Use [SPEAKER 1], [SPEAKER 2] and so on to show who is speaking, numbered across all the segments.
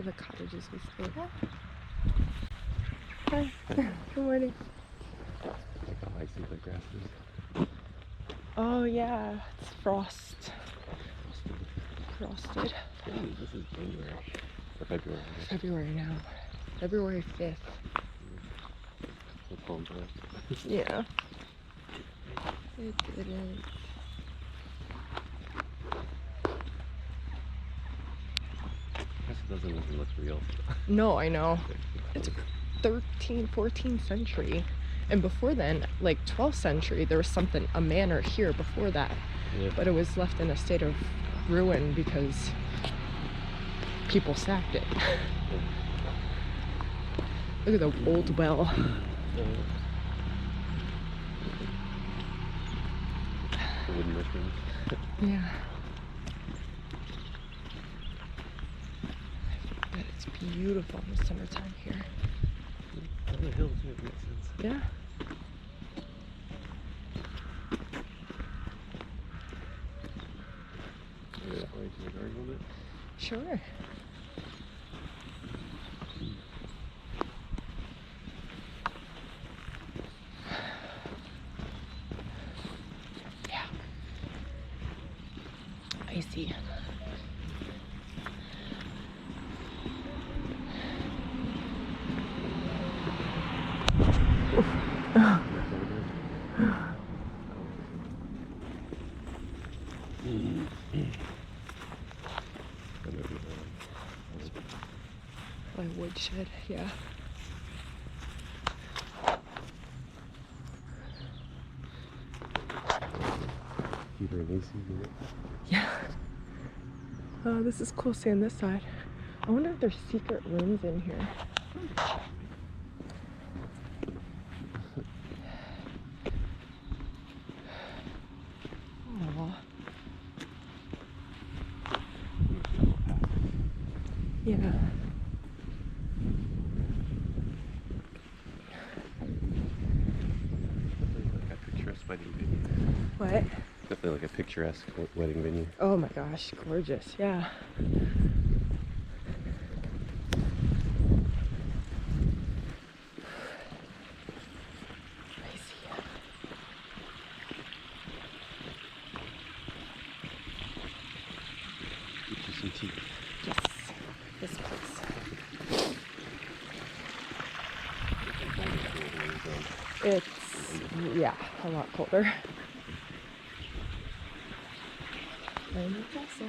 [SPEAKER 1] the cottages we stayed at. Hi. Good morning.
[SPEAKER 2] Look how icy the grass is.
[SPEAKER 1] Oh yeah, it's frosted.
[SPEAKER 2] Hey, this is January. Or February.
[SPEAKER 1] February now. February 5th. Yeah. It didn't.
[SPEAKER 2] I guess it doesn't even look real.
[SPEAKER 1] No, I know. It's 13th, 14th century. And before then, like 12th century, there was something, a manor here before that.
[SPEAKER 2] Yeah.
[SPEAKER 1] But it was left in a state of ruin because people sacked it. Look at the old well.
[SPEAKER 2] The wooden mushrooms.
[SPEAKER 1] Yeah. I bet it's beautiful in the summertime here.
[SPEAKER 2] On the hill too, it makes sense.
[SPEAKER 1] Yeah.
[SPEAKER 2] Maybe that way to the garden a little bit.
[SPEAKER 1] Sure. Yeah. Icy. My woodshed, yeah.
[SPEAKER 2] Heater and AC unit.
[SPEAKER 1] Yeah. Oh, this is cool seeing this side. I wonder if there's secret rooms in here. Aww. Yeah.
[SPEAKER 2] Definitely like a picturesque wedding venue.
[SPEAKER 1] What?
[SPEAKER 2] Definitely like a picturesque wedding venue.
[SPEAKER 1] Oh my gosh, gorgeous, yeah.
[SPEAKER 2] Get you some tea.
[SPEAKER 1] Yes, this place. It's, yeah, a lot colder. Langley Castle.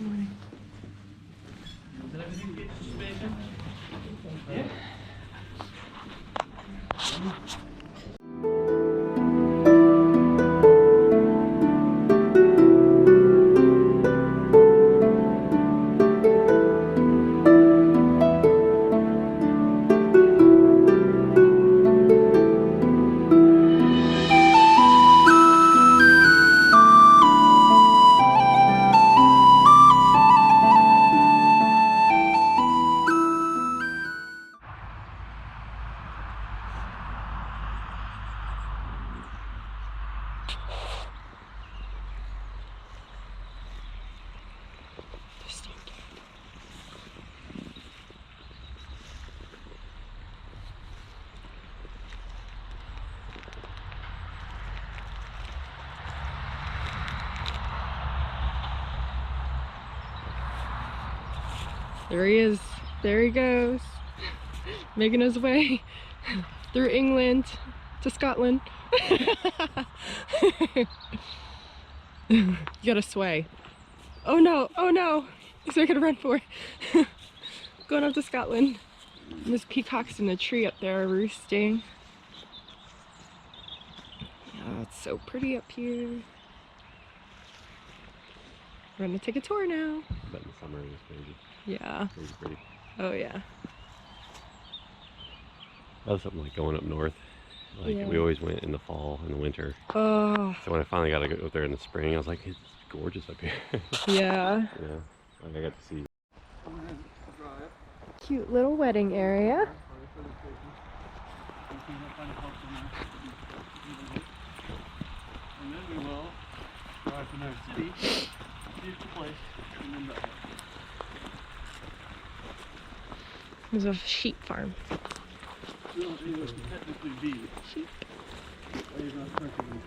[SPEAKER 1] Morning. There he is. There he goes. Making his way through England to Scotland. You gotta sway. Oh no, oh no. He's making a run for it. Going up to Scotland. And there's peacocks in a tree up there roosting. Oh, it's so pretty up here. We're gonna take a tour now.
[SPEAKER 2] But in the summer it was crazy.
[SPEAKER 1] Yeah.
[SPEAKER 2] It was pretty.
[SPEAKER 1] Oh yeah.
[SPEAKER 2] That was something like going up north. Like
[SPEAKER 1] Yeah.
[SPEAKER 2] we always went in the fall and the winter.
[SPEAKER 1] Oh.
[SPEAKER 2] So when I finally got to go up there in the spring, I was like, it's gorgeous up here.
[SPEAKER 1] Yeah.
[SPEAKER 2] Yeah. Like I got to see.
[SPEAKER 1] Cute little wedding area.
[SPEAKER 3] And then we will drive to New City, beautiful place, and then back.
[SPEAKER 1] There's a sheep farm.
[SPEAKER 3] Well, it would technically be sheep. It's not technically.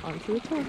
[SPEAKER 1] On to the tour.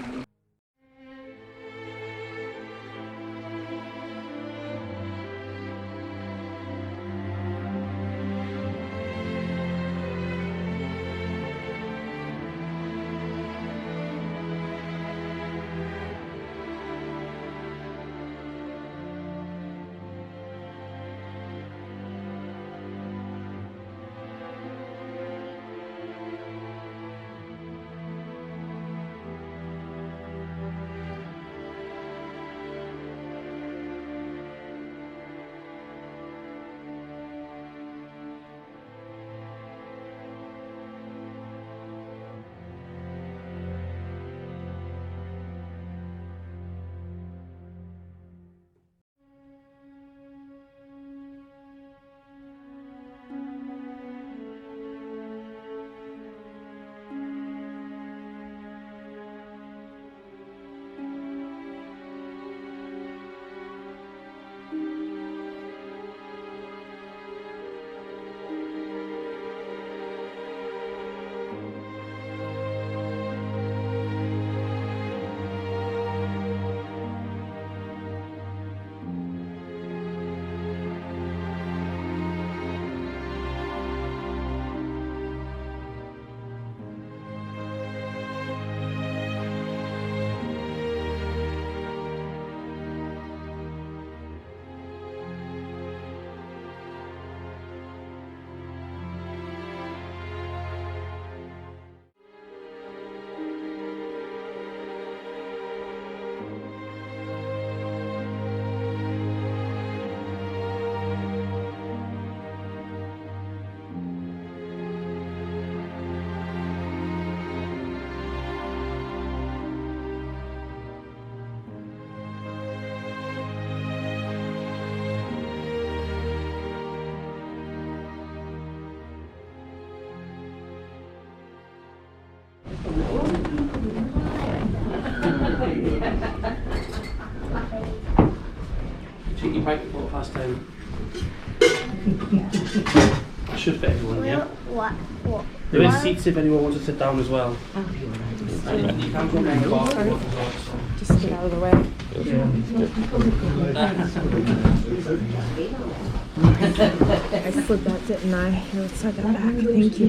[SPEAKER 3] Cheeky pint at 10:15. Should fit everyone, yeah?
[SPEAKER 4] What?
[SPEAKER 3] There is seats if anyone wants to sit down as well. You can go down the bar.
[SPEAKER 1] Just get out of the way. I slid that, didn't I? Here, let's slide that back. Thank you.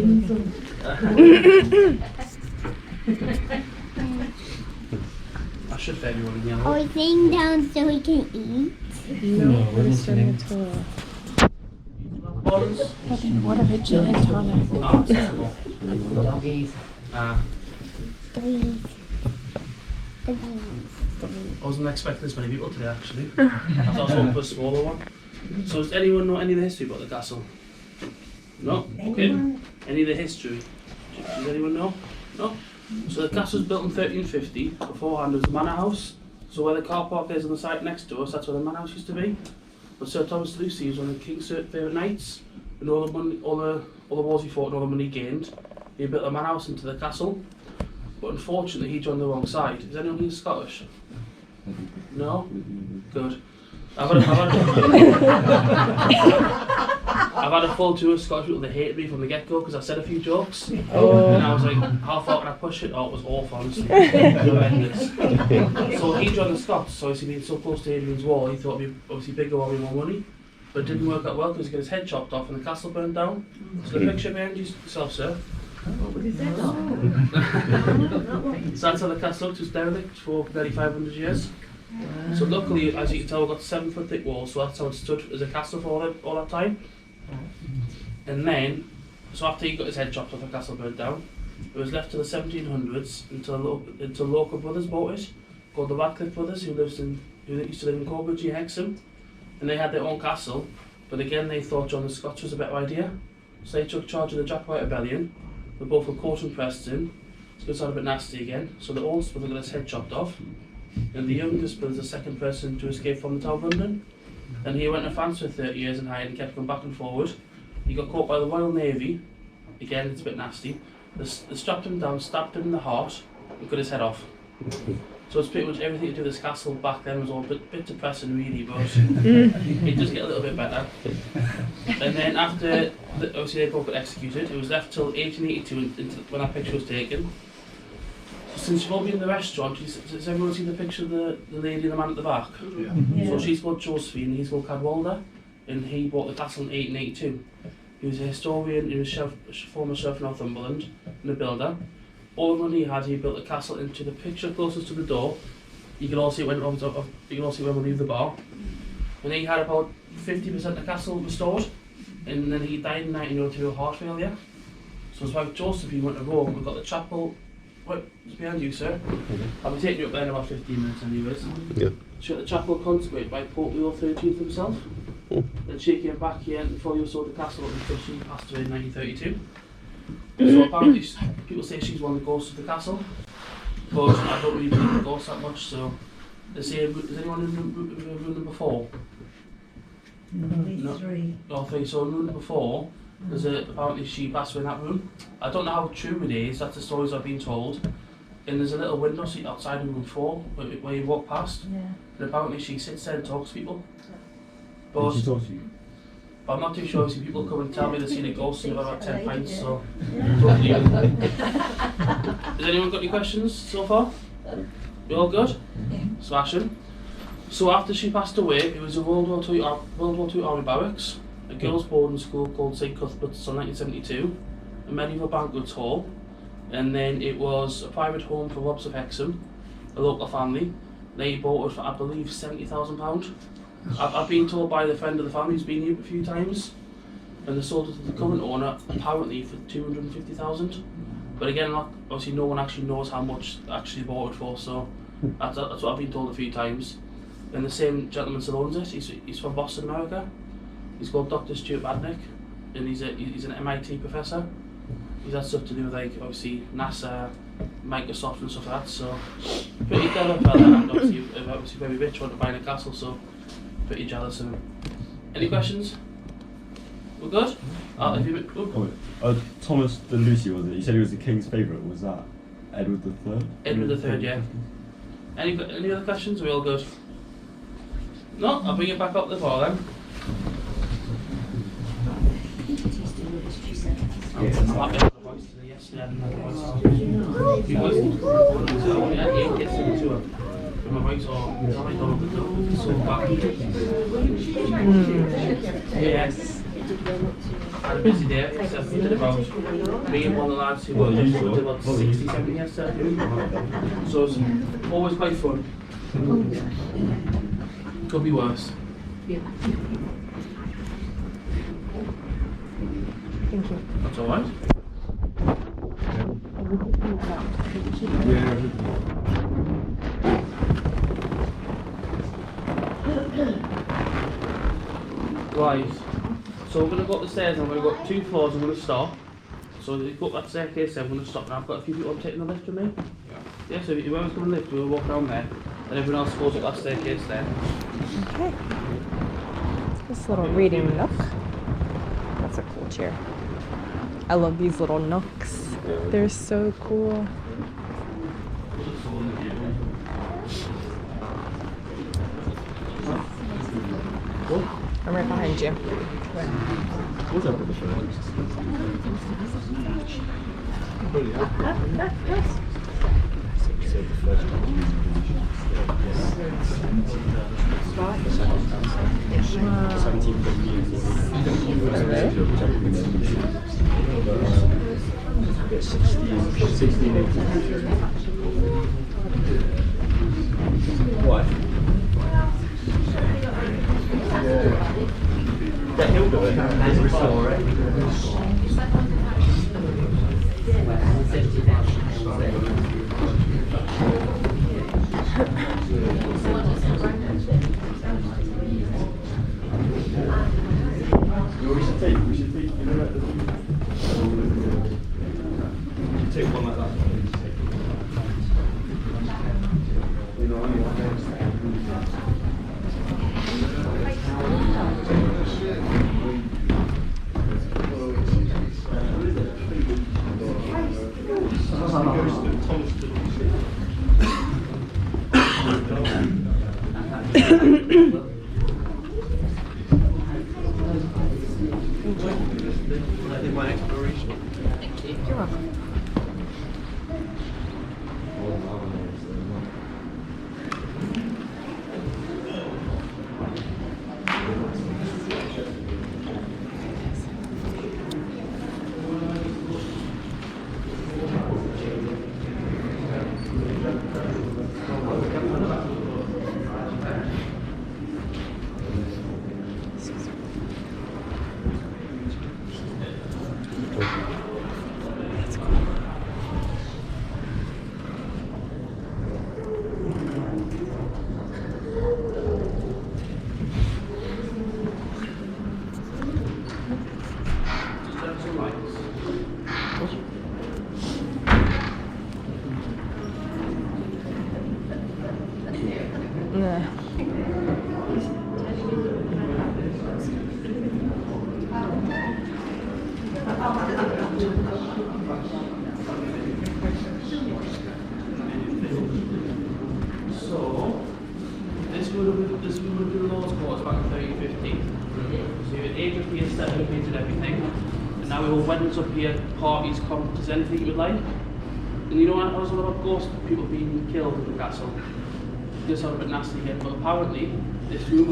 [SPEAKER 3] should for everyone in yellow.
[SPEAKER 4] Are we sitting down so we can eat?
[SPEAKER 1] No, we're starting a tour.
[SPEAKER 3] Bonds?
[SPEAKER 1] What a gin and tonic.
[SPEAKER 3] Ah, sensible. Ah,
[SPEAKER 4] Please.
[SPEAKER 3] I wasn't expecting this many people today actually. I thought I was hoping for a smaller one. So does anyone know any of the history about the castle? No? Okay. Any of the history? Does anyone know? No? So the castle was built in 1350. Beforehand it was a manor house. So where the car park is on the site next to us, that's where the manor house used to be. But Sir Thomas Lucy was one of the king's favourite knights. And all the wars he fought and all the money he gained, he built a manor house into the castle. But unfortunately he joined the wrong side. Is anyone here Scottish? No? Good. I've had a full tour of Scottish people that hated me from the get-go because I said a few jokes.
[SPEAKER 1] Oh.
[SPEAKER 3] And I was like, how far can I push it? Oh, it was awful, honestly. Horrendous. So he joined the Scots, so obviously being so close to Adrian's Wall, he thought it'd be obviously bigger while we more money. But it didn't work out well because he got his head chopped off and the castle burned down. So the picture behind yourself, sir. So that's how the castle looked. It was derelict for nearly 500 years. So luckily, as you can tell, we've got 7-foot thick walls, so that's how it stood as a castle for all that time. And then, so after he got his head chopped off, the castle burned down. It was left to the 1700s until local brothers bought it, called the Radcliffe brothers, who used to live in Corbridge near Hexham. And they had their own castle, but again they thought John the Scots was a better idea. So they took charge of the Jacobite rebellion. They both were caught and pressed in. It's going to sound a bit nasty again. So the oldest brother got his head chopped off. And the youngest brother is the second person to escape from the Tower of London. And he went to France for 30 years and hide and kept going back and forward. He got caught by the Royal Navy. Again, it's a bit nasty. They strapped him down, stabbed him in the heart, and cut his head off. So it's pretty much everything to do with this castle back then was all a bit depressing really, but it does get a little bit better. And then after, obviously they both got executed, it was left till 1882 when that picture was taken. Since you've all been in the restaurant, has everyone seen the picture of the lady and the man at the back?
[SPEAKER 5] Yeah.
[SPEAKER 3] So she's called Josephine and he's called Cadwalder, and he bought the castle in 1882. He was a historian, he was former Sheriff of Northumberland and a builder. All the money he had, he built the castle into the picture closest to the door. You can all see it when we leave the bar. And he had about 50% of the castle restored, and then he died in 1902 of heart failure. So his wife Josephine went to Rome and got the chapel. Right, it's behind you, sir. I'll be taking you up there in about 15 minutes anyways.
[SPEAKER 2] Yeah.
[SPEAKER 3] She got the chapel consecrated by Pope Leo XIII himself. Then she came back here and fully restored the castle until she passed away in 1932. So apparently people say she's one of the ghosts of the castle. But I don't really believe the ghosts that much, so they say, is anyone in room number 4?
[SPEAKER 5] No. 3.
[SPEAKER 3] Okay, so in room number 4, apparently she passed away in that room. I don't know how true it is, that's the stories I've been told. And there's a little window seat outside in room 4 where you walk past.
[SPEAKER 5] Yeah.
[SPEAKER 3] And apparently she sits there and talks to people. But
[SPEAKER 6] Did she talk to you?
[SPEAKER 3] I'm not too sure. See, people come and tell me they've seen a ghost and about 10 pints, so.
[SPEAKER 5] Yeah.
[SPEAKER 3] Has anyone got any questions so far? You all good?
[SPEAKER 5] Yeah.
[SPEAKER 3] Smashing. So after she passed away, it was a World War II Army barracks, a girls' boarding school called St Cuthbert's until 1972, a medieval banquets hall, and then it was a private home for Robs of Hexham, a local family. They bought it for, I believe, £70,000. I've been told by the friend of the family who's been here a few times, and they sold it to the current owner apparently for £250,000. But again, obviously no one actually knows how much they actually bought it for, so that's what I've been told a few times. And the same gentleman still owns it. He's from Boston, America. He's called Dr. Stuart Badnick, and he's an MIT professor. He's had stuff to do with, like, obviously NASA, Microsoft and stuff like that, so pretty clever fella, and obviously very rich, wanted to buy a castle, so pretty jealous of him. Any questions? We're good? If you,
[SPEAKER 6] Thomas de Lucy, was it? You said he was the king's favourite. Was that Edward III?
[SPEAKER 3] Edward III, yeah. Any other questions? Are we all good? No? I'll bring it back up the bar then. I'm happy with the voice today. Yesterday I didn't have the voice. My voice all so bad. Yes. Had a busy day, so we did about, me and one of the lads who worked with did about 60, 70 yesterday. So it's always quite fun. Could be worse.
[SPEAKER 1] Thank you.
[SPEAKER 3] That's alright. Right, so we're going to go up the stairs and we're going to go up 2 floors and we're going to stop. So you go up that staircase and we're going to stop now. I've got a few people taking the lift with me. Yeah, so whoever's going to lift, we'll walk down there. And everyone else goes up that staircase there.
[SPEAKER 1] Okay. This little reading nook. That's a cool chair. I love these little nooks. They're so cool. I'm right behind you.
[SPEAKER 6] What's up with the phone? What? That Hilda has a restore it. We should take, you know, like take one like that. You know, my exploration.
[SPEAKER 1] You're welcome. Nah.
[SPEAKER 3] So, this would have been Lord's Quarters back in 1350. So you had 8 and 7 and everything. And now we have weddings up here, parties, conferences, anything you would like. And you know what, I was a lot of ghost people being killed in the castle. This sounds a bit nasty again, but apparently this room,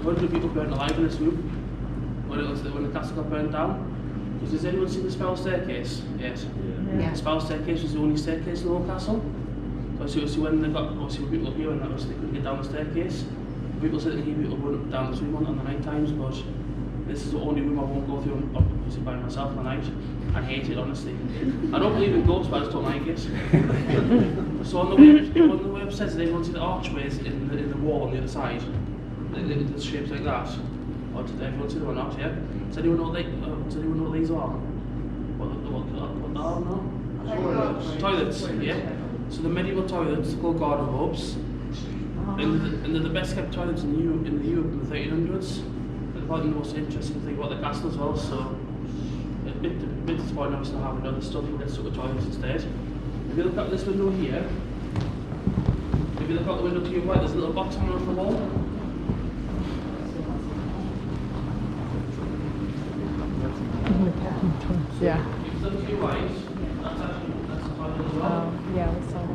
[SPEAKER 3] 100 people burned alive in this room when the castle got burned down. Because has anyone seen the spell staircase? Yes.
[SPEAKER 1] Yeah.
[SPEAKER 3] The spell staircase was the only staircase in the whole castle. So when they got, obviously when people up here, when that was, they couldn't get down the staircase. People said that people going up and down this room on the night times, but this is the only room I won't go through obviously by myself in the night. I hate it, honestly. I don't believe in ghosts, but I just don't like it. So on the way upstairs, did everyone see the archways in the wall on the other side? The shapes like that? Or did everyone see them or not, yeah? Does anyone know what these are? What are no? Toilets, yeah? So the medieval toilets are called garden hobs. And they're the best kept toilets in Europe in the 1300s. They're probably the most interesting thing about the castle as well, so a bit disappointing obviously not having other stuff, we'll get stuck with toilets instead. If you look out this window here, if you look out the window to your right, there's a little box hanging off the wall.
[SPEAKER 1] Yeah.
[SPEAKER 3] If you look to your right, that's the toilet as well.
[SPEAKER 1] Oh, yeah, we saw that.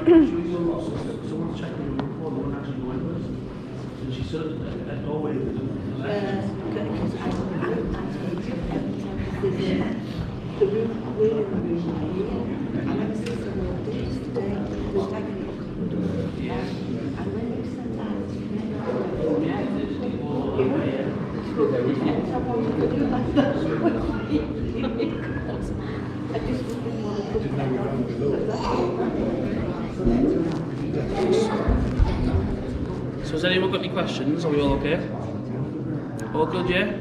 [SPEAKER 3] Someone's checking the room for the one actually going with us. And she stood at the doorway with the left. So has anyone got any questions? Are we all okay? All good, yeah?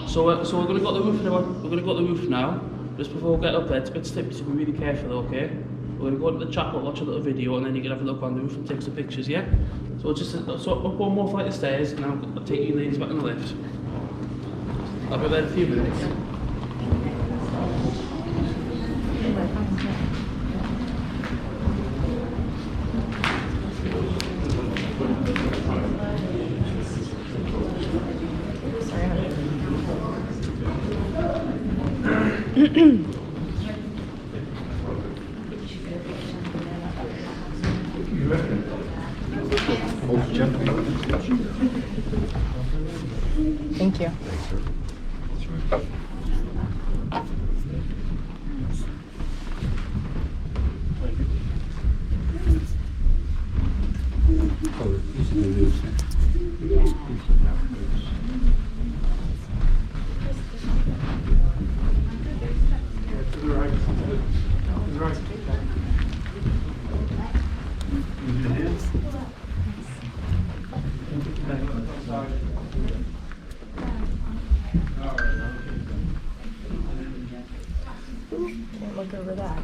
[SPEAKER 3] So we're going to go to the roof now. We're going to go to the roof now. Just before we get up there, it's a bit slippery, so be really careful, okay? We're going to go into the chapel, watch a little video, and then you can have a look on the roof and take some pictures, yeah? So up one more flight of stairs, and I'll take you ladies back in the lift. I'll be there in a few minutes.
[SPEAKER 1] Thank you. Can't look over that.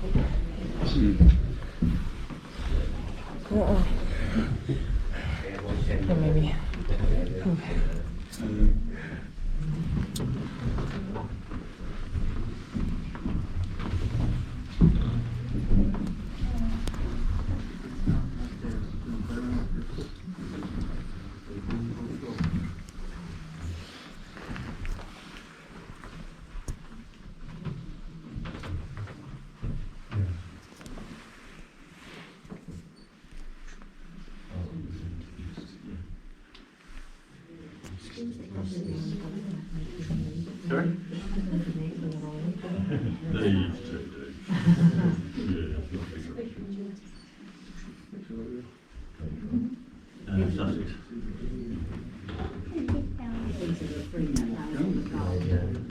[SPEAKER 1] Yeah, maybe.
[SPEAKER 3] Sorry?
[SPEAKER 6] They used to do. Sussex.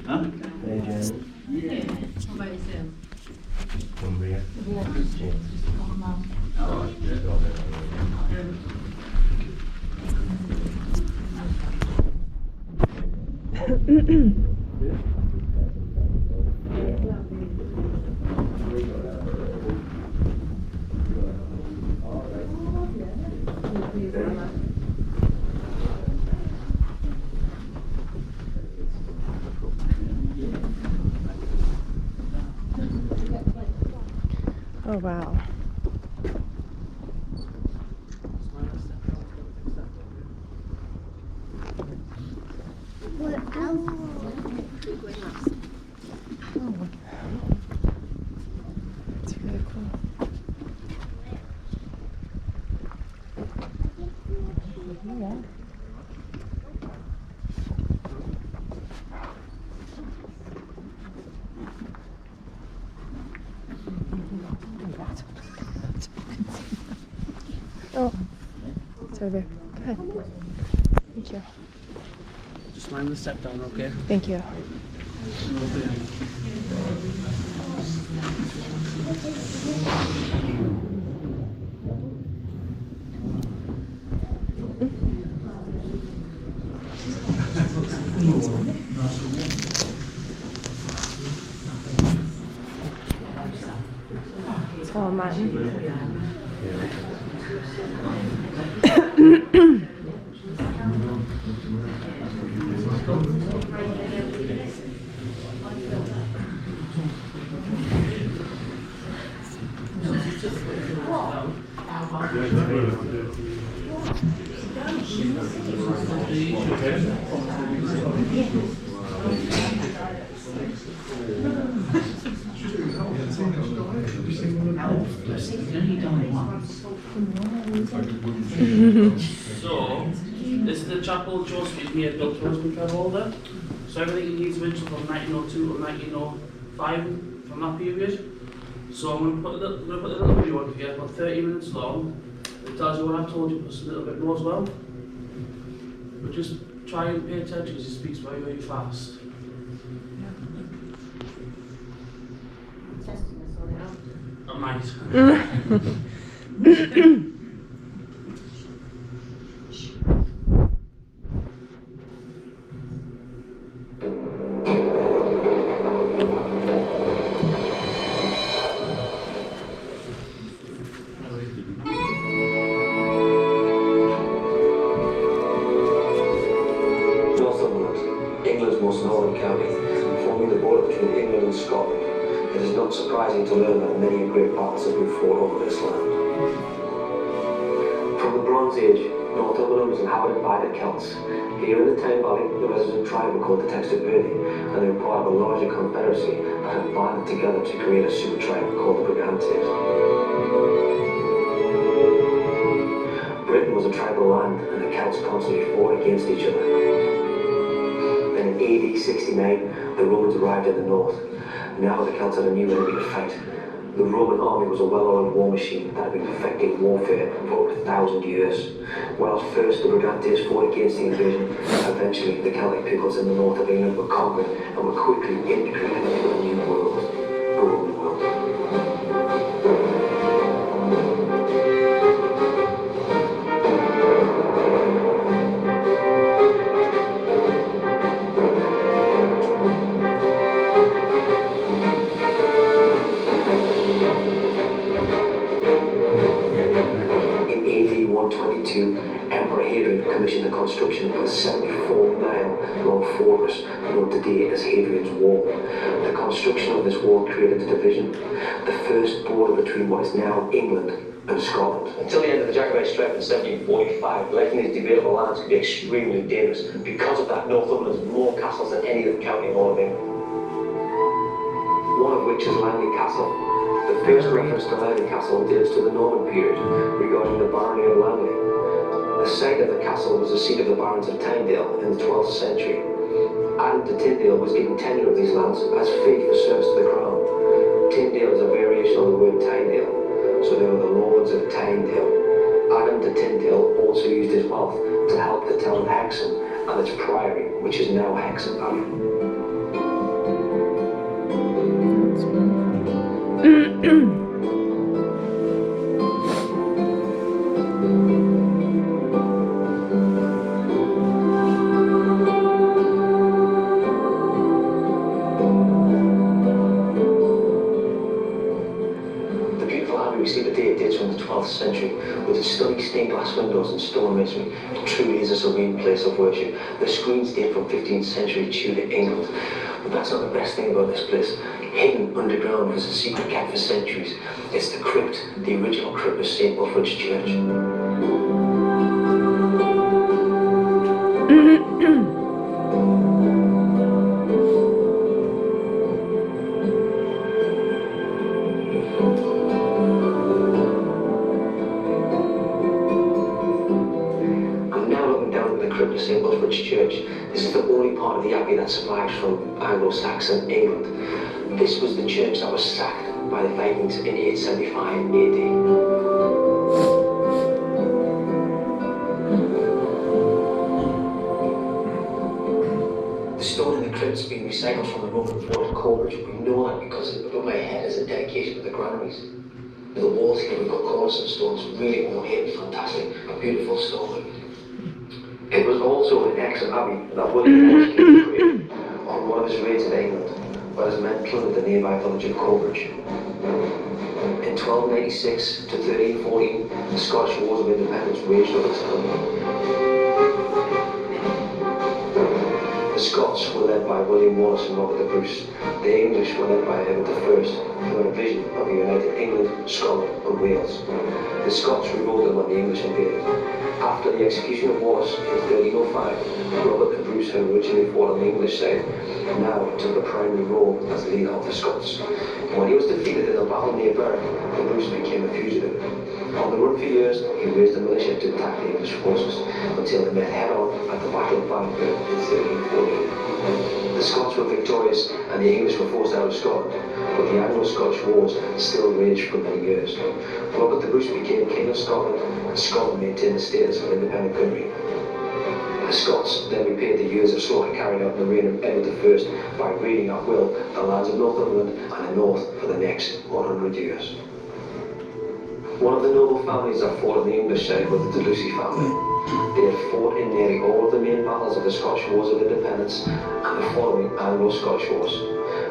[SPEAKER 6] Huh?
[SPEAKER 1] Oh wow.
[SPEAKER 4] What else?
[SPEAKER 1] Oh. It's really cool. Yeah. Oh, it's over there. Go ahead. Thank you.
[SPEAKER 3] Just mind the step down, okay?
[SPEAKER 1] Thank you. It's all mine.
[SPEAKER 3] So, this is the chapel Joseph here built for husband of Olde. So everything he needs mentioned from 1902 to 1905 from that period. So I'm going to put a little video on here, about 30 minutes long. It tells you what I've told you, plus a little bit more as well. But just try and pay attention because he speaks very, very fast. I might.
[SPEAKER 5] Northumberland, England's most northern county, forming the border between England and Scotland. It is not surprising to learn that many great battles have been fought over this land. From the Bronze Age, Northumberland was inhabited by the Celts. Here in the Tyne Valley, the resident tribe were called the Textoperde, and they were part of a larger confederacy that had banded together to create a super tribe called the Brigantes. Britain was a tribal land, and the Celts constantly fought against each other. Then in AD 69, the Romans arrived in the north. Now the Celts had a new enemy to fight. The Roman army was a well-oiled war machine that had been perfecting warfare for over 1,000 years. While at first the Brigantes fought against the invasion, eventually the Celtic peoples in the north of England were conquered and were quickly integrated into a new world, the Roman world. Emperor Hadrian commissioned the construction of a 74-mile-long fortress known today as Hadrian's Wall. The construction of this wall created a division, the first border between what is now England and Scotland. Until the end of the Jacobite strife in 1745, life in these debatable lands could be extremely dangerous. Because of that, Northumberland has more castles than any other county in all of England. One of which is Langley Castle. The first reference to Langley Castle dates to the Norman period, regarding the barony of Langley. The site of the castle was the seat of the barons of Tynedale in the 12th century. Adam de Tyndale was given tenure of these lands as fee for service to the crown. Tyndale is a variation on the word Tynedale, so they were the lords of Tynedale. Adam de Tyndale also used his wealth to help the town of Hexham and its priory, which is now Hexham Abbey. Century, with its stunning stained glass windows and stone masonry. It truly is a serene place of worship. The screens date from 15th century Tudor England. But that's not the best thing about this place. Hidden underground was a secret kept for centuries. It's the crypt, the original crypt of St. Wilfrid's Church. St. Wilfrid's Church. This is the only part of the abbey that survives from Anglo-Saxon England. This was the church that was sacked by the Vikings in 875 AD. The stone in the crypt has been recycled from the Roman fort at Corbridge. We know that because above my head is a dedication to the granaries. The walls here we've got cornerstone stones, really well hidden, fantastic, a beautiful stonework. It was also in Hexham Abbey that William Wallace created on one of his raids in England, where his men plundered the nearby village of Corbridge. In 1296 to 1314, the Scottish Wars of Independence waged over the town. The Scots were led by William Wallace and Robert the Bruce. The English were led by Edward I, who had a vision of a united England, Scotland and Wales. The Scots revolted when the English invaded. After the execution of Wallace in 1305, Robert and Bruce, who originally fought on the English side, now took a primary role as leader of the Scots. When he was defeated in a battle near Berwick, Bruce became a fugitive. On the run for years, he raised a militia to attack the English forces until they met head-on at the Battle of Bannockburn in 1340. The Scots were victorious and the English were forced out of Scotland, but the Anglo-Scottish Wars still raged for many years. Robert the Bruce became King of Scotland, and Scotland maintained the status of an independent country. The Scots then repaid the years of slaughter carried out in the reign of Edward I by raiding at will the lands of Northumberland and the north for the next 100 years. One of the noble families that fought on the English side was the Lucy family. They had fought in nearly all of the main battles of the Scottish Wars of Independence and the following Anglo-Scottish Wars.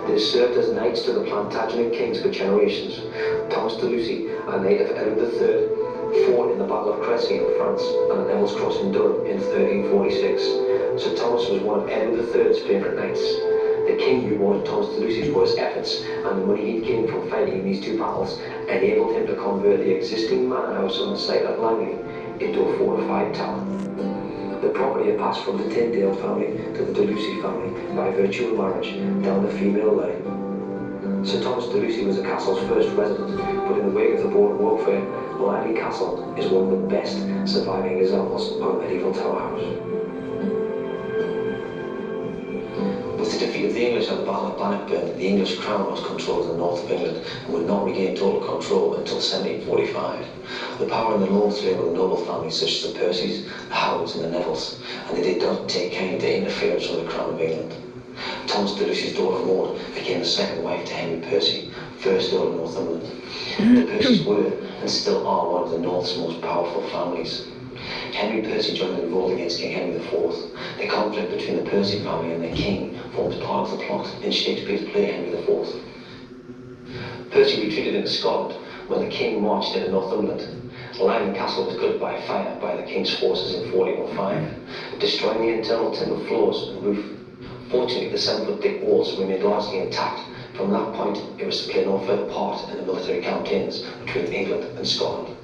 [SPEAKER 5] They served as knights to the Plantagenet kings for generations. Thomas de Lucy, a knight of Edward III, fought in the Battle of Crecy in France and at Neville's Cross in Durham in 1346. Sir Thomas was one of Edward III's favourite knights. The king rewarded Thomas de Lucy for his efforts, and the money he'd gained from fighting in these two battles enabled him to convert the existing manor house on the site at Langley into a fortified tower. The property had passed from the Tyndale family to the de Lucy family by virtue of marriage down the female line. Sir Thomas de Lucy was the castle's first resident, but in the wake of the Boer warfare, Langley Castle is one of the best surviving examples of a medieval tower house. With the defeat of the English at the Battle of Bannockburn, the English crown lost control of the north of England and would not regain total control until 1745. The power in the north lay with the noble families such as the Percys, the Howards and the Nevilles, and they did not take kind to interference from the crown of England. Thomas de Lucy's daughter Maud became the second wife to Henry Percy, first Earl of Northumberland. The Percys were, and still are, one of the north's most powerful families. Henry Percy joined the revolt against King Henry IV. The conflict between the Percy family and their king forms part of the plot in Shakespeare's play Henry IV. Percy retreated into Scotland when the king marched into Northumberland. Langley Castle was gutted by fire by the king's forces in 1405, destroying the internal timber floors and roof. Fortunately, the 7-foot thick walls remained largely intact. From that point, it was to play no further part in the military campaigns between England and Scotland.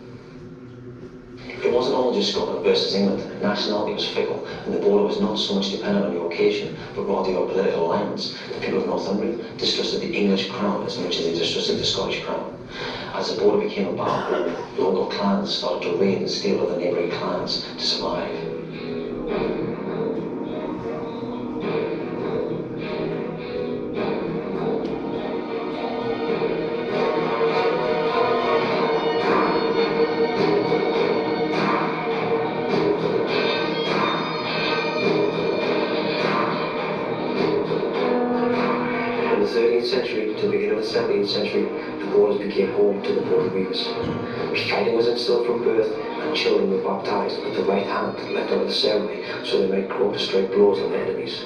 [SPEAKER 5] It wasn't all just Scotland versus England. Nationality was fickle, and the border was not so much dependent on your location, but rather your political alignments. The people of Northumbria distrusted the English crown as much as they distrusted the Scottish crown. As the border became a battleground, local clans started to raid and steal other neighbouring clans to survive. Century to the beginning of the 17th century, the borders became home to the Border Reivers. Fighting was instilled from birth, and children were baptised with the right hand left out of the ceremony so they might grow to strike blows on their enemies.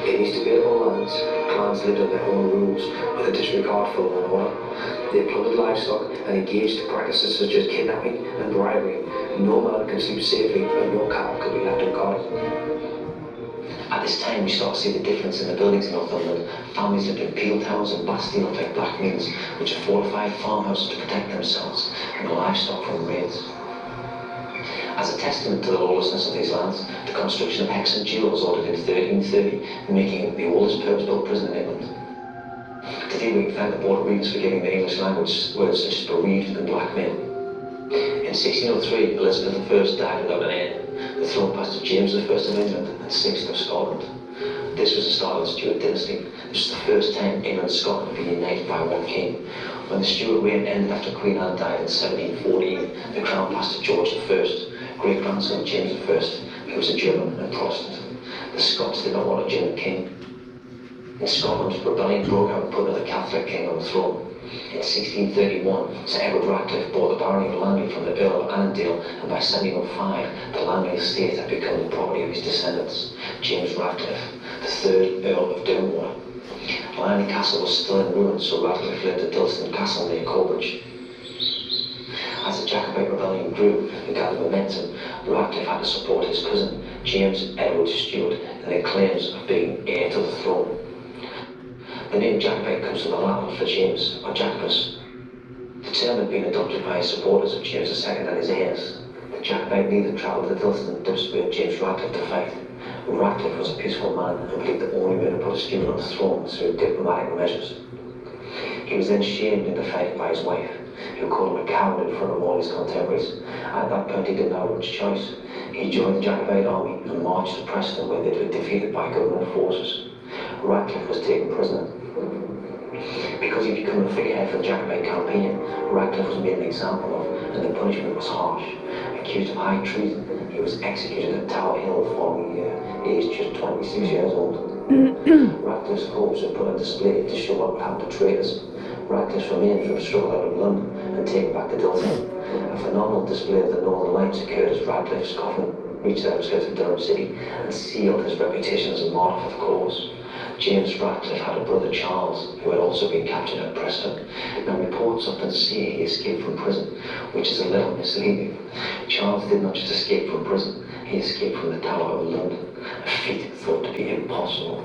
[SPEAKER 5] In these debatable lands, clans lived on their own rules with a disregard for law and order. They plundered livestock and engaged in practices such as kidnapping and bribery. No man could sleep safely and no cattle could be left unguarded. At this time, we start to see the difference in the buildings in Northumberland. Families lived in peel towers and bastions like Black Mills, which are fortified farmhouses to protect themselves and the livestock from raids. As a testament to the lawlessness of these lands, the construction of Hexham Jail was ordered in 1330, making it the oldest purpose-built prison in England. Today, we can thank the Border Reivers for giving the English language words such as bereaved and black men. In 1603, Elizabeth I died without an heir. The throne passed to James I of England and VI of Scotland. This was the start of the Stuart dynasty. This was the first time England and Scotland had been united by one king. When the Stuart reign ended after Queen Anne died in 1714, the crown passed to George I, great-grandson of James I, who was a German and Protestant. The Scots did not want a German king. In Scotland, rebellion broke out and put another Catholic king on the throne. In 1631, Sir Edward Ratcliffe bought the barony of Langley from the Earl of Annandale, and by 1705, the Langley estate had become the property of his descendants, James Ratcliffe, the 3rd Earl of Derwentwater. Langley Castle was still in ruins, so Ratcliffe lived at Dilston Castle near Corbridge. As the Jacobite rebellion grew and gathered momentum, Ratcliffe had to support his cousin, James Edward Stuart, in their claims of being heir to the throne. The name Jacobite comes from the Latin for James, or Jacobus. The term had been adopted by his supporters of James II and his heirs. Jacobite leader travelled to Dilston and persuaded James Ratcliffe to fight. Ratcliffe was a peaceful man and believed the only way to put a student on the throne was through diplomatic measures. He was then shamed into fighting by his wife, who called him a coward in front of all his contemporaries. At that point, he didn't have much choice. He joined the Jacobite army and marched to Preston, where they were defeated by government forces. Ratcliffe was taken prisoner. Because he'd become a figurehead for the Jacobite campaign, Ratcliffe was made an example of, and the punishment was harsh. Accused of high treason, he was executed at Tower Hill the following year, aged just 26 years old. Ratcliffe's corpse was put on display to show what would happen to traitors. Ratcliffe's remains were smuggled out of London and taken back to Dilston. A phenomenal display of the Northern Lights occurred as Ratcliffe's coffin reached the outskirts of Durham City and sealed his reputation as a martyr for the cause. James Ratcliffe had a brother Charles, who had also been captured at Preston. Now reports often say he escaped from prison, which is a little misleading. Charles did not just escape from prison, he escaped from the Tower of London, a feat thought to be impossible.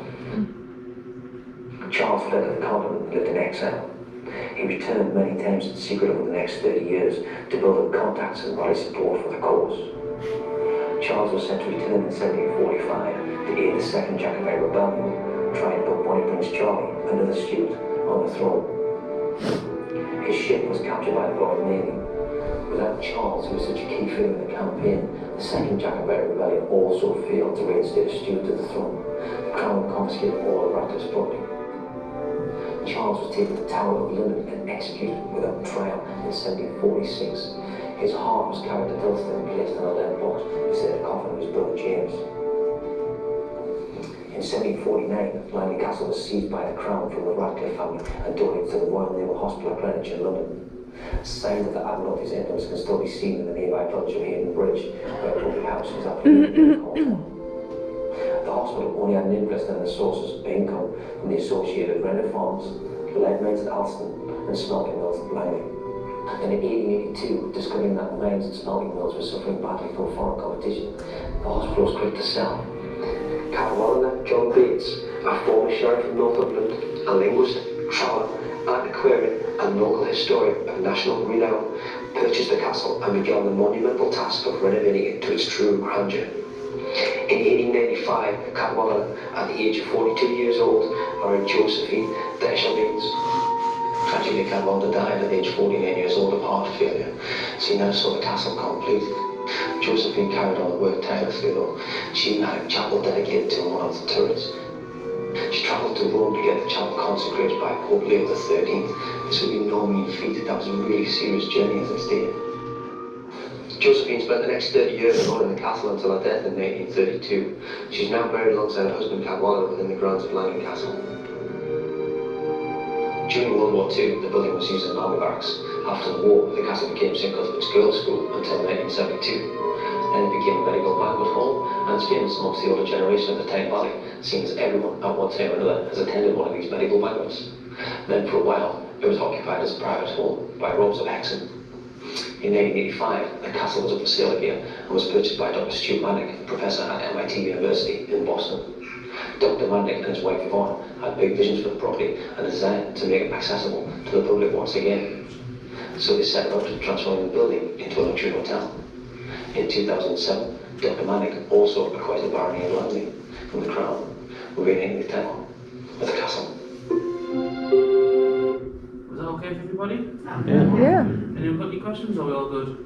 [SPEAKER 5] Charles fled to the continent and lived in exile. He returned many times in secret over the next 30 years to build up contacts and rally support for the cause. Charles was set to return in 1745 to aid the Second Jacobite Rebellion, trying to put Bonnie Prince Charlie, another Stuart, on the throne. His ship was captured by the Royal Navy. Without Charles, who was such a key figure in the campaign, the Second Jacobite Rebellion also failed to reinstate a Stuart to the throne. The Crown confiscated all of Ratcliffe's property. Charles was taken to the Tower of London and executed without trial in 1746. His heart was carried to Dilston and placed in a lead box beside the coffin of his brother James. In 1749, Langley Castle was seized by the Crown from the Ratcliffe family and donated to the Royal Naval Hospital at Greenwich in London. Signs of the Admiralty's influence can still be seen in the nearby village of Hayden Bridge, where a public house was aptly called. The hospital only had an interest in the sources of income from the associated rented farms, lead mines at Alston, and smelting mills at Langley. And in 1882, discovering that mines and smelting mills were suffering badly from foreign competition, the hospital was quick to sell. Cadwallader John Bates, a former sheriff of Northumberland, a linguist, traveller, antiquarian, and local historian of national renown, purchased the castle and began the monumental task of renovating it to its true grandeur. In 1895, Cadwallader, at the age of 42 years old, married Josephine Deschambains. Tragically, Cadwallader died at age 49 years old of heart failure, so he never saw the castle complete. Josephine carried on the work tirelessly though. She even had a chapel dedicated to one of the turrets. She travelled to Rome to get the chapel consecrated by Pope Leo XIII. This would be no mean feat. That was a really serious journey as it stated. Josephine spent the next 30 years alone in the castle until her death in 1832. She's now buried alongside her husband Cadwallader within the grounds of Langley Castle. During World War II, the building was used as an army barracks. After the war, the castle became St. Cuthbert's Girls' School until 1972. Then it became a medical banquet hall, and it's famous amongst the older generation of the Tyne Valley, seeing as everyone at one time or another has attended one of these medical banquets. Then for a while, it was occupied as a private home by Rose of Hexham. In 1985, the castle was up for sale again and was purchased by Dr. Stuart Mandick, a professor at MIT University in Boston. Dr. Mandick and his wife Yvonne had big visions for the property and designed to make it accessible to the public once again. So they set about to transform the building into a luxury hotel. In 2007, Dr. Mandick also acquired the barony of Langley from the Crown, remaining the title of the castle.
[SPEAKER 3] Was that okay for everybody?
[SPEAKER 1] Yeah.
[SPEAKER 3] Anyone got any questions? Are we all good?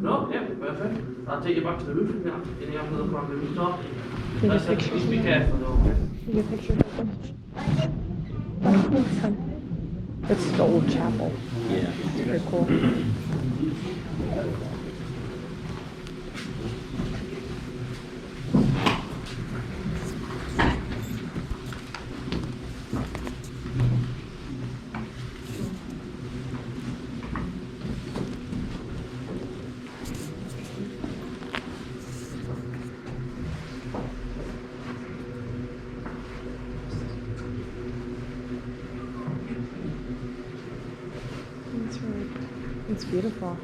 [SPEAKER 3] No? Yeah, perfect. I'll take you back to the roof and you have a look around the rooftop.
[SPEAKER 1] Take a
[SPEAKER 3] Let's
[SPEAKER 1] picture.
[SPEAKER 3] just be careful though, okay?
[SPEAKER 1] Take a picture of them. It's the old chapel.
[SPEAKER 6] Yeah.
[SPEAKER 1] It's pretty cool. It's beautiful.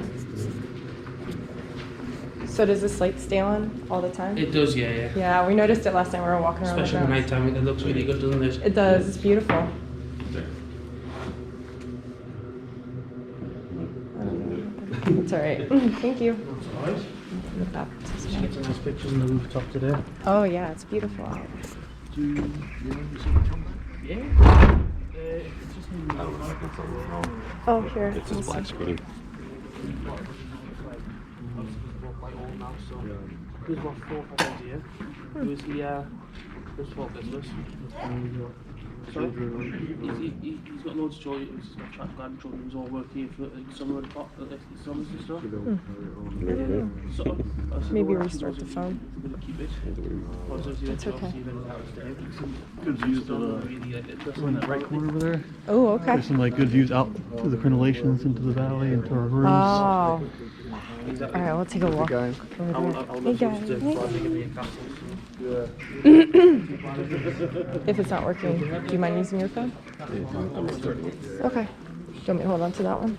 [SPEAKER 1] So does this light stay on all the time?
[SPEAKER 3] It does, yeah.
[SPEAKER 1] Yeah, we noticed it last time we were walking around.
[SPEAKER 3] Especially at
[SPEAKER 1] the
[SPEAKER 3] night
[SPEAKER 1] grounds.
[SPEAKER 3] time, it looks really good, doesn't it?
[SPEAKER 1] It does. It's beautiful. I don't know. It's all right. Thank you.
[SPEAKER 3] That's alright.
[SPEAKER 1] The baptismal.
[SPEAKER 3] Just get some nice pictures on the rooftop today.
[SPEAKER 1] Oh yeah, it's beautiful out.
[SPEAKER 3] Yeah. It's just in the
[SPEAKER 1] Oh, here.
[SPEAKER 2] It's just black screen.
[SPEAKER 3] quite old now, so there's about 4 or 5 years here. There was there's 4 business. Sorry? He's got loads of children, he's got grandchildren, he's all working here for summer and summers and stuff. So,
[SPEAKER 1] Maybe restart the phone.
[SPEAKER 3] Keep it.
[SPEAKER 1] It's okay.
[SPEAKER 7] Good views of the in that right corner over there.
[SPEAKER 1] Oh, okay.
[SPEAKER 7] There's some like good views out through the crenellations into the valley, into our rooms.
[SPEAKER 1] Oh. Alright, we'll take a walk over there. Hey guys. If it's not working, do you mind using your phone?
[SPEAKER 2] I'm restarting it.
[SPEAKER 1] Okay. Do you want me to hold on to that one?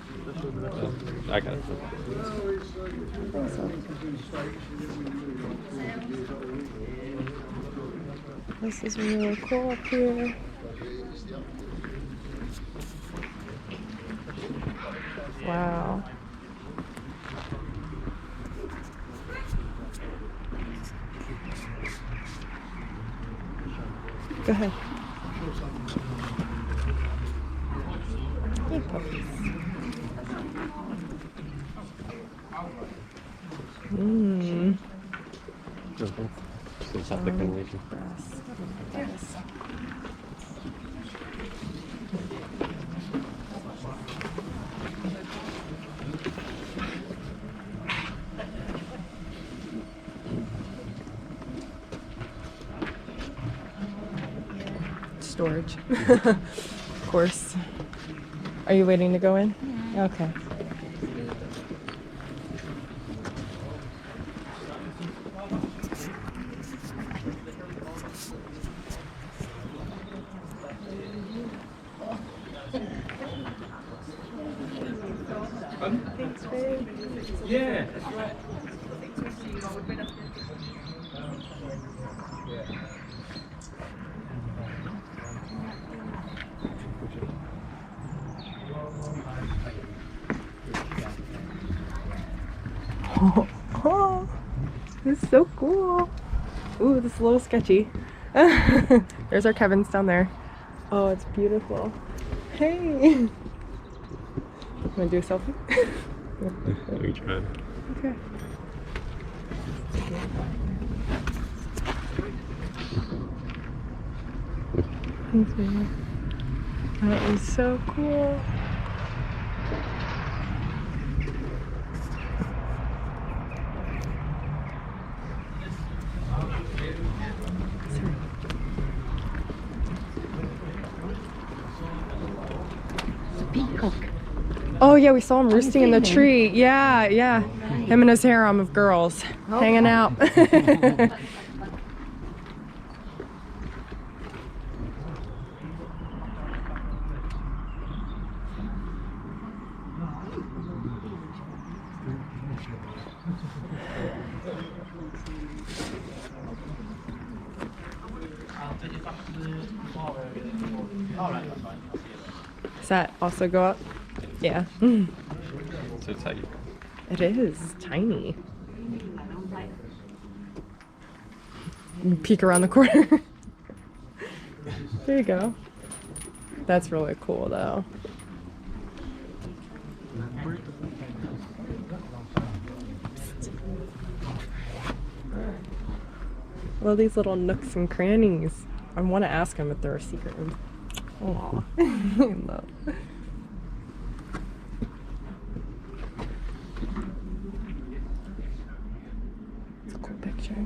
[SPEAKER 2] I got it.
[SPEAKER 1] I think so. This is really cool up here. Wow. Go ahead. Hey, puppies. Mmm.
[SPEAKER 2] Still have the combination.
[SPEAKER 1] Yes. Storage. Of course. Are you waiting to go in? Yeah. Okay. Thanks, babe.
[SPEAKER 3] Yeah.
[SPEAKER 1] Oh, this is so cool. Ooh, this is a little sketchy. There's our Kevin's down there. Oh, it's beautiful. Hey. Wanna do a selfie?
[SPEAKER 2] Let me try.
[SPEAKER 1] Okay. Thanks, baby. That is so cool.
[SPEAKER 8] Peacock.
[SPEAKER 1] Oh yeah, we saw him roosting in the tree. Yeah, yeah. Him and his harem of girls hanging out. Does that also go up? Yeah.
[SPEAKER 2] So tight.
[SPEAKER 1] It is tiny. You peek around the corner. There you go. That's really cool though. Well, these little nooks and crannies. I want to ask them if there are secret rooms. Aww. Look. It's a cool picture.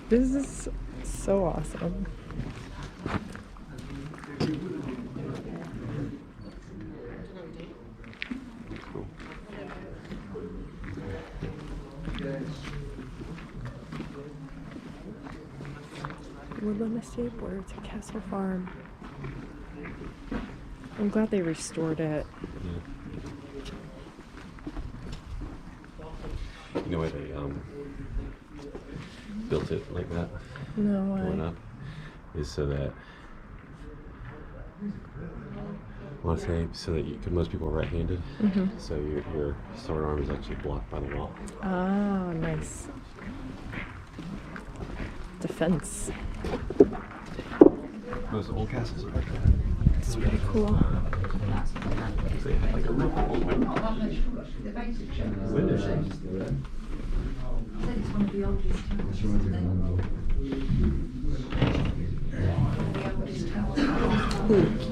[SPEAKER 1] This is so awesome.
[SPEAKER 2] Cool.
[SPEAKER 1] Woodland Estate border to Castle Farm. I'm glad they restored it.
[SPEAKER 2] Yeah. You know why they built it like that?
[SPEAKER 1] No
[SPEAKER 2] Going
[SPEAKER 1] way.
[SPEAKER 2] up is so that I want to say so that because most people are right-handed,
[SPEAKER 1] Mm-hmm.
[SPEAKER 2] so your sword arm is actually blocked by the wall.
[SPEAKER 1] Oh, nice. Defense.
[SPEAKER 6] Most old castles are like that.
[SPEAKER 1] It's pretty cool.
[SPEAKER 2] So you have like a roof on one window.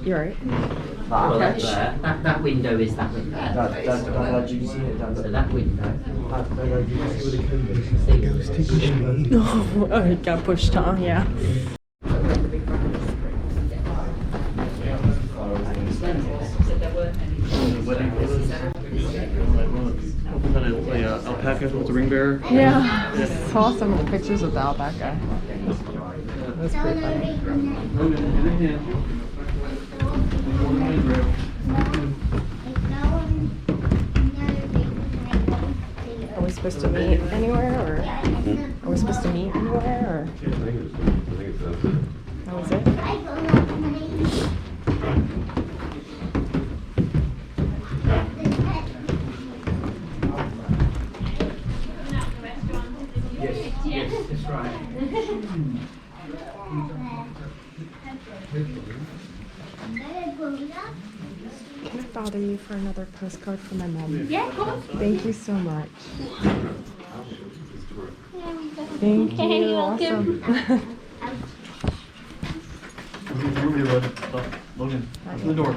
[SPEAKER 1] You alright?
[SPEAKER 8] Well, that's there. That window is that window.
[SPEAKER 6] Dad, you see it?
[SPEAKER 8] So that window.
[SPEAKER 6] Dad, you see where the code is?
[SPEAKER 1] Oh, it got pushed on, yeah.
[SPEAKER 7] Alpaca with the ring bearer.
[SPEAKER 1] Yeah, I saw some of the pictures of the alpaca. That's pretty funny. Are we supposed to meet anywhere, or are we supposed to meet anywhere, or
[SPEAKER 2] I think it's
[SPEAKER 1] that was it?
[SPEAKER 3] Yes, that's right.
[SPEAKER 1] Can I bother you for another postcard for my mom?
[SPEAKER 4] Yeah, of course.
[SPEAKER 1] Thank you so much. Thank you.
[SPEAKER 4] You're welcome.
[SPEAKER 1] Awesome.
[SPEAKER 7] Logan, open the door.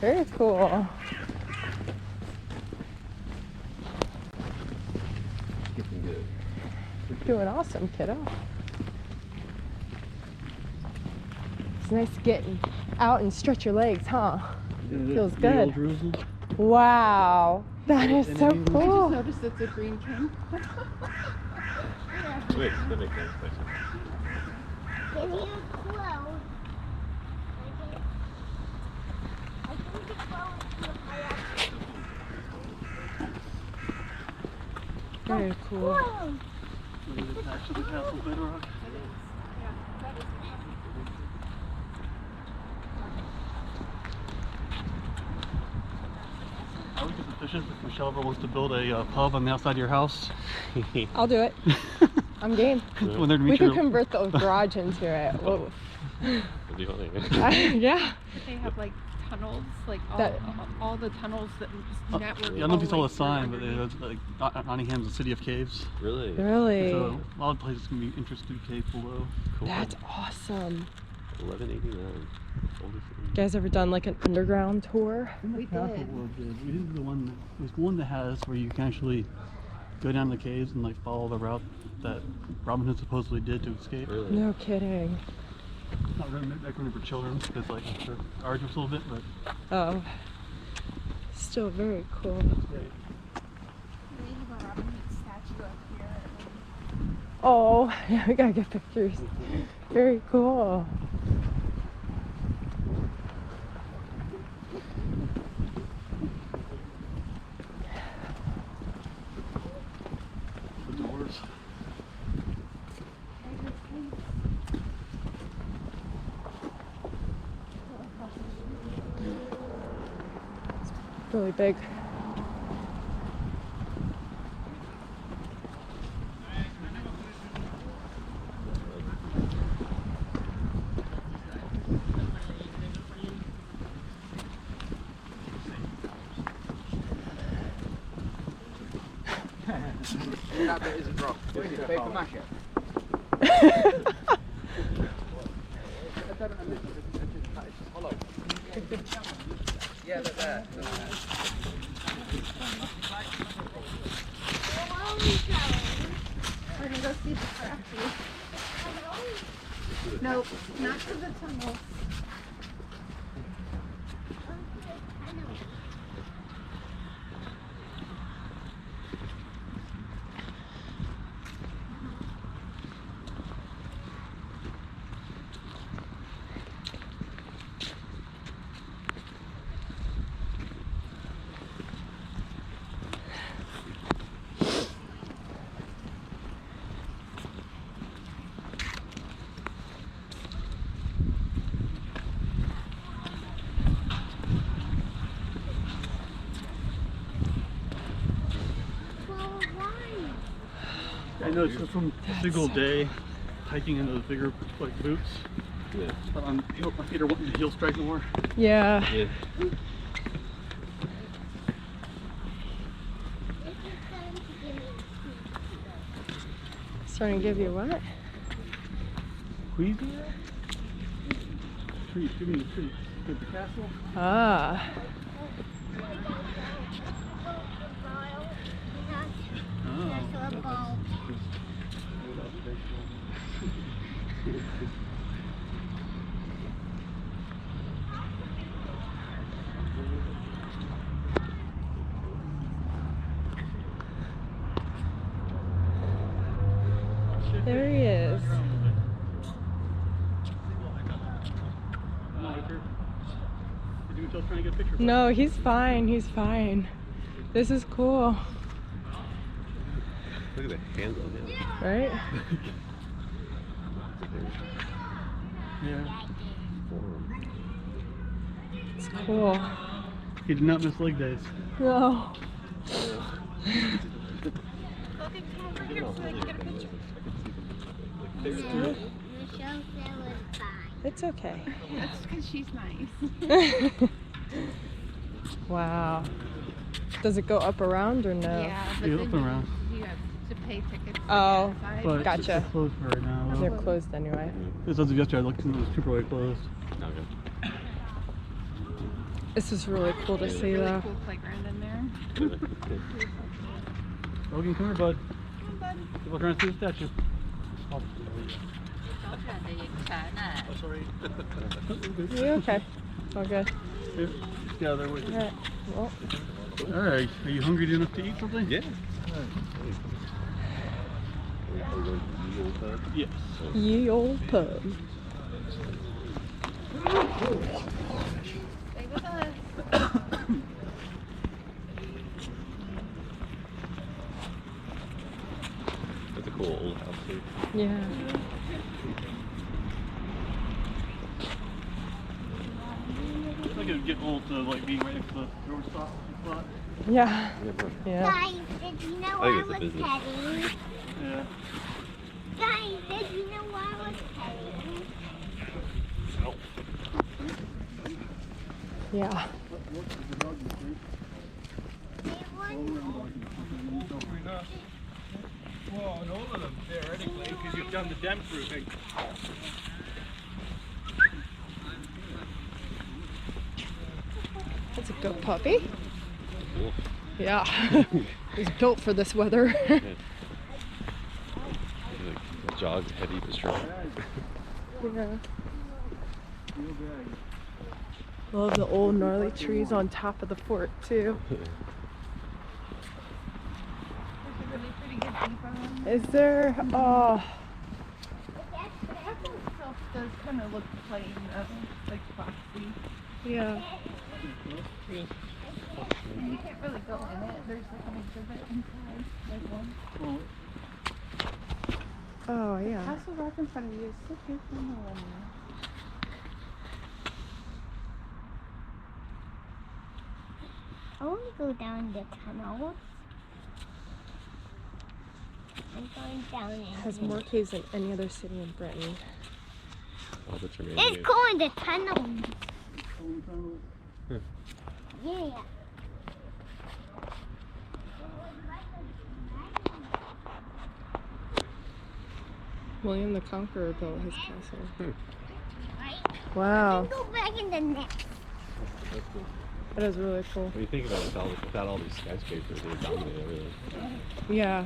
[SPEAKER 1] Very cool. Doing awesome, kiddo. It's nice getting out and stretch your legs, huh? Feels good. Wow, that is so cool.
[SPEAKER 9] Notice it's a green king.
[SPEAKER 2] Wait, that makes sense.
[SPEAKER 4] Can you close? I think it's close.
[SPEAKER 1] Very cool.
[SPEAKER 7] Attached to the castle bedrock. I would get the fishes if Michelle ever wants to build a pub on the outside of your house.
[SPEAKER 1] I'll do it. I'm game.
[SPEAKER 7] When they're to meet
[SPEAKER 1] We could
[SPEAKER 7] your-
[SPEAKER 1] convert the garage into it. Whoa.
[SPEAKER 2] It'd be funny.
[SPEAKER 1] Yeah.
[SPEAKER 9] They have like tunnels, like
[SPEAKER 1] That-
[SPEAKER 9] all the tunnels that network.
[SPEAKER 7] Yeah, I don't know if you saw the
[SPEAKER 9] through
[SPEAKER 7] sign, but
[SPEAKER 9] underneath.
[SPEAKER 7] like Nottingham's a city of caves.
[SPEAKER 2] Really?
[SPEAKER 1] Really?
[SPEAKER 7] So a lot of places can be interested in cave below.
[SPEAKER 2] Cool.
[SPEAKER 1] That's awesome.
[SPEAKER 2] 1189. Oldest
[SPEAKER 1] You guys ever done like an underground tour?
[SPEAKER 9] We did.
[SPEAKER 7] We did the one. There's one that has where you can actually go down the caves and like follow the route that Robin Hood supposedly did to escape.
[SPEAKER 2] Really?
[SPEAKER 1] No kidding.
[SPEAKER 7] Not recommended for children because like it's arduous a little bit, but
[SPEAKER 1] Oh. Still very cool.
[SPEAKER 9] We have a Robin Hood statue up here.
[SPEAKER 1] Oh, yeah, we gotta get pictures. Very cool.
[SPEAKER 7] the doors.
[SPEAKER 1] Really big.
[SPEAKER 10] That bit isn't rock. What is it? Paper mache? Yeah, look there.
[SPEAKER 9] We're gonna go see the statue. Nope, not to the tunnel.
[SPEAKER 7] I know it's from a single day hiking in those bigger like boots.
[SPEAKER 2] Yeah.
[SPEAKER 7] But my feet are wanting to heel strike more.
[SPEAKER 1] Yeah.
[SPEAKER 2] Yeah.
[SPEAKER 1] Starting to give you what?
[SPEAKER 7] Queasy? Treat, give me the treat. Good the castle.
[SPEAKER 1] Ah. There he is.
[SPEAKER 7] Did you tell trying to get a picture?
[SPEAKER 1] No, he's fine. He's fine. This is cool,
[SPEAKER 2] Look at the hands on him.
[SPEAKER 1] right?
[SPEAKER 7] Yeah.
[SPEAKER 1] It's cool.
[SPEAKER 7] He did not miss leg days.
[SPEAKER 1] No.
[SPEAKER 4] Michelle said it was fine.
[SPEAKER 1] It's okay.
[SPEAKER 9] That's because she's nice.
[SPEAKER 1] Wow. Does it go up around or no?
[SPEAKER 9] Yeah, but
[SPEAKER 7] Yeah,
[SPEAKER 9] then
[SPEAKER 7] up and around.
[SPEAKER 9] you have to pay tickets. to
[SPEAKER 1] Oh,
[SPEAKER 9] get inside.
[SPEAKER 7] But
[SPEAKER 1] Gotcha.
[SPEAKER 7] it's closed for right now.
[SPEAKER 1] They're closed anyway.
[SPEAKER 7] As of yesterday, I looked and it was super late closed.
[SPEAKER 2] Okay.
[SPEAKER 1] This is really cool to see, though.
[SPEAKER 9] Cool playground in there.
[SPEAKER 7] Logan, come here, bud.
[SPEAKER 9] Come on, bud.
[SPEAKER 7] People trying to see the statue. Oh, sorry.
[SPEAKER 1] You okay? All good.
[SPEAKER 7] Here, get out of there with you.
[SPEAKER 1] Alright. Well,
[SPEAKER 7] Alright, are you hungry enough to eat something?
[SPEAKER 2] Yeah.
[SPEAKER 7] Yes.
[SPEAKER 1] ye old pub.
[SPEAKER 9] Stay with us.
[SPEAKER 2] That's a cool old house too.
[SPEAKER 1] Yeah.
[SPEAKER 7] I think it would get old to like being right next to the road stop spot.
[SPEAKER 1] Yeah. Yeah.
[SPEAKER 4] Guys, did you know
[SPEAKER 2] I
[SPEAKER 4] I
[SPEAKER 2] think
[SPEAKER 4] was
[SPEAKER 2] it's a business.
[SPEAKER 4] petting?
[SPEAKER 7] Yeah.
[SPEAKER 4] Guys, did you know I was petting?
[SPEAKER 1] Yeah.
[SPEAKER 7] Well, and all of them theoretically, because you've done the damp proofing.
[SPEAKER 1] That's a good puppy.
[SPEAKER 2] Cool.
[SPEAKER 1] Yeah. He's built for this weather.
[SPEAKER 2] He's like jog heavy but strong.
[SPEAKER 1] Yeah. Love the old gnarly trees on top of the fort too.
[SPEAKER 9] There's a really pretty good deep on.
[SPEAKER 1] Is there? Oh,
[SPEAKER 9] The castle itself does kind of look plain, like boxy.
[SPEAKER 1] yeah.
[SPEAKER 9] And you can't really go in it. There's like an exhibit inside, like one.
[SPEAKER 1] Oh, yeah.
[SPEAKER 9] Castle Rock in front of you is so beautiful in the wind.
[SPEAKER 4] I want to go down the tunnels. I'm going down in
[SPEAKER 1] Has
[SPEAKER 4] here.
[SPEAKER 1] more caves than any other city in Britain.
[SPEAKER 2] Oh, that's amazing.
[SPEAKER 4] It's going to tunnels.
[SPEAKER 2] Huh.
[SPEAKER 4] Yeah.
[SPEAKER 1] William the Conqueror built his castle.
[SPEAKER 4] Right?
[SPEAKER 1] Wow,
[SPEAKER 4] Go back in the net.
[SPEAKER 2] That's cool.
[SPEAKER 1] that is really cool.
[SPEAKER 2] When you think about it, without all these skyscrapers, they would dominate everything.
[SPEAKER 1] Yeah.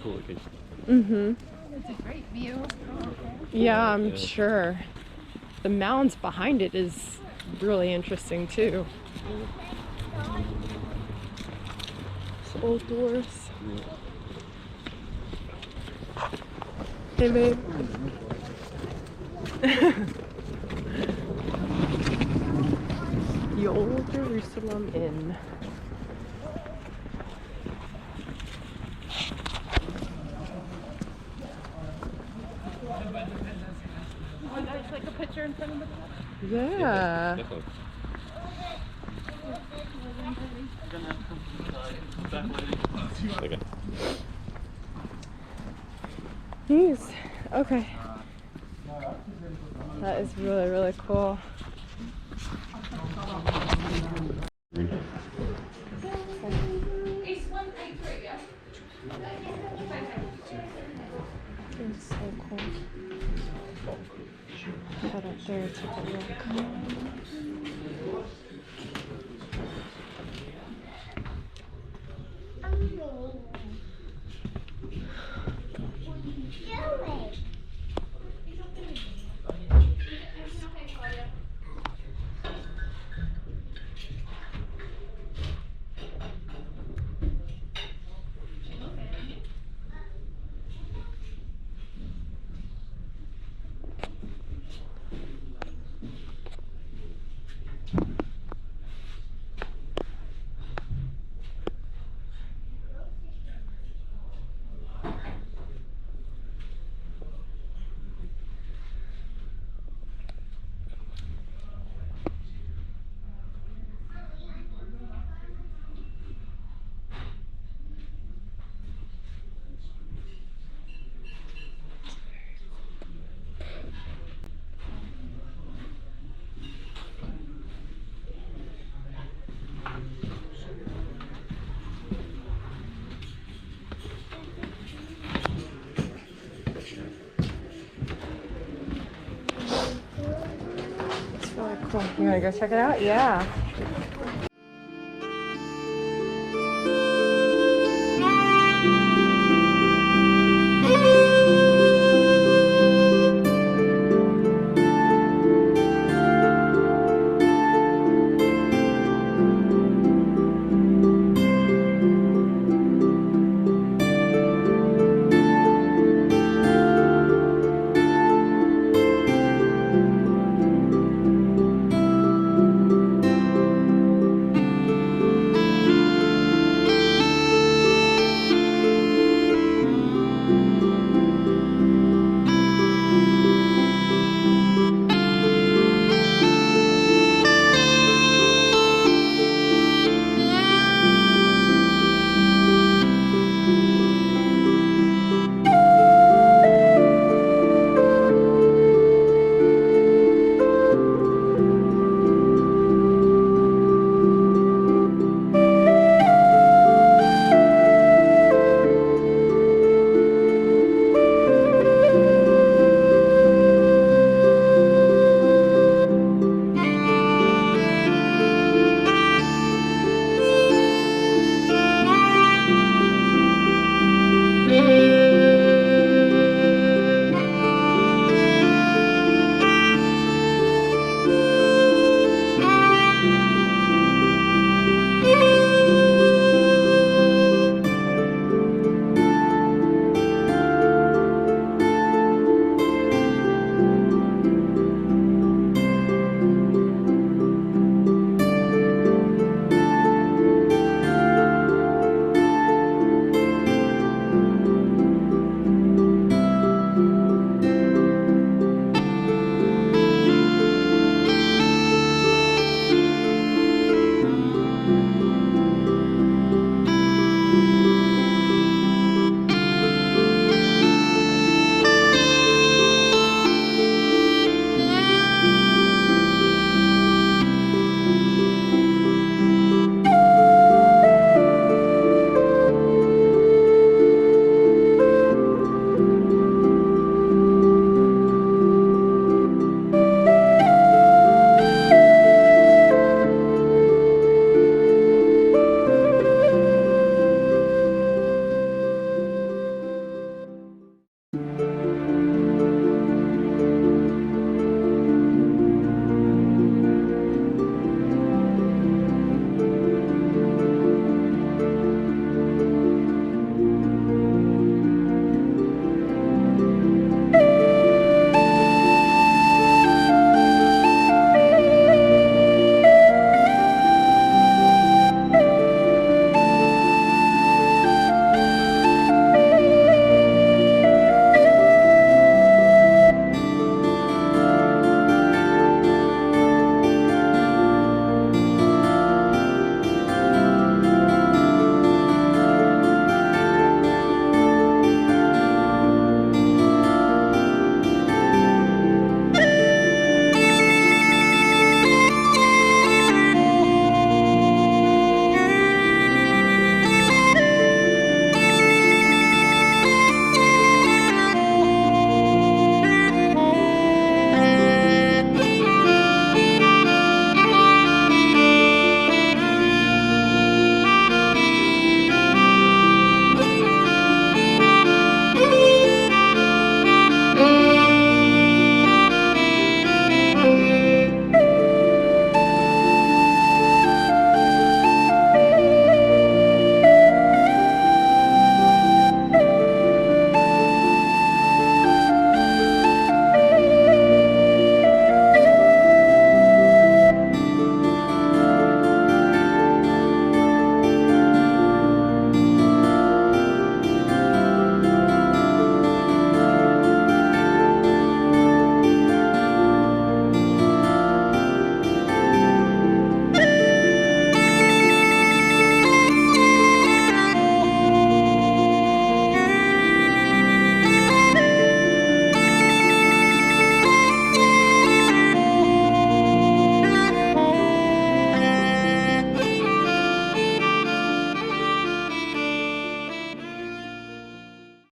[SPEAKER 2] Cool location.
[SPEAKER 1] Mm-hmm.
[SPEAKER 9] It's a great view.
[SPEAKER 1] Yeah, I'm
[SPEAKER 2] Yeah.
[SPEAKER 1] sure. The mounds behind it is really interesting too. It's old doors. Hey, babe. The old Jerusalem Inn.
[SPEAKER 9] Oh, there's like a picture in front of the top.
[SPEAKER 1] Yeah.
[SPEAKER 2] Definitely. Okay.
[SPEAKER 1] Jeez. Okay. That is really, really cool. It's so cool. Head up there, take a look. You wanna go check it out? Yeah.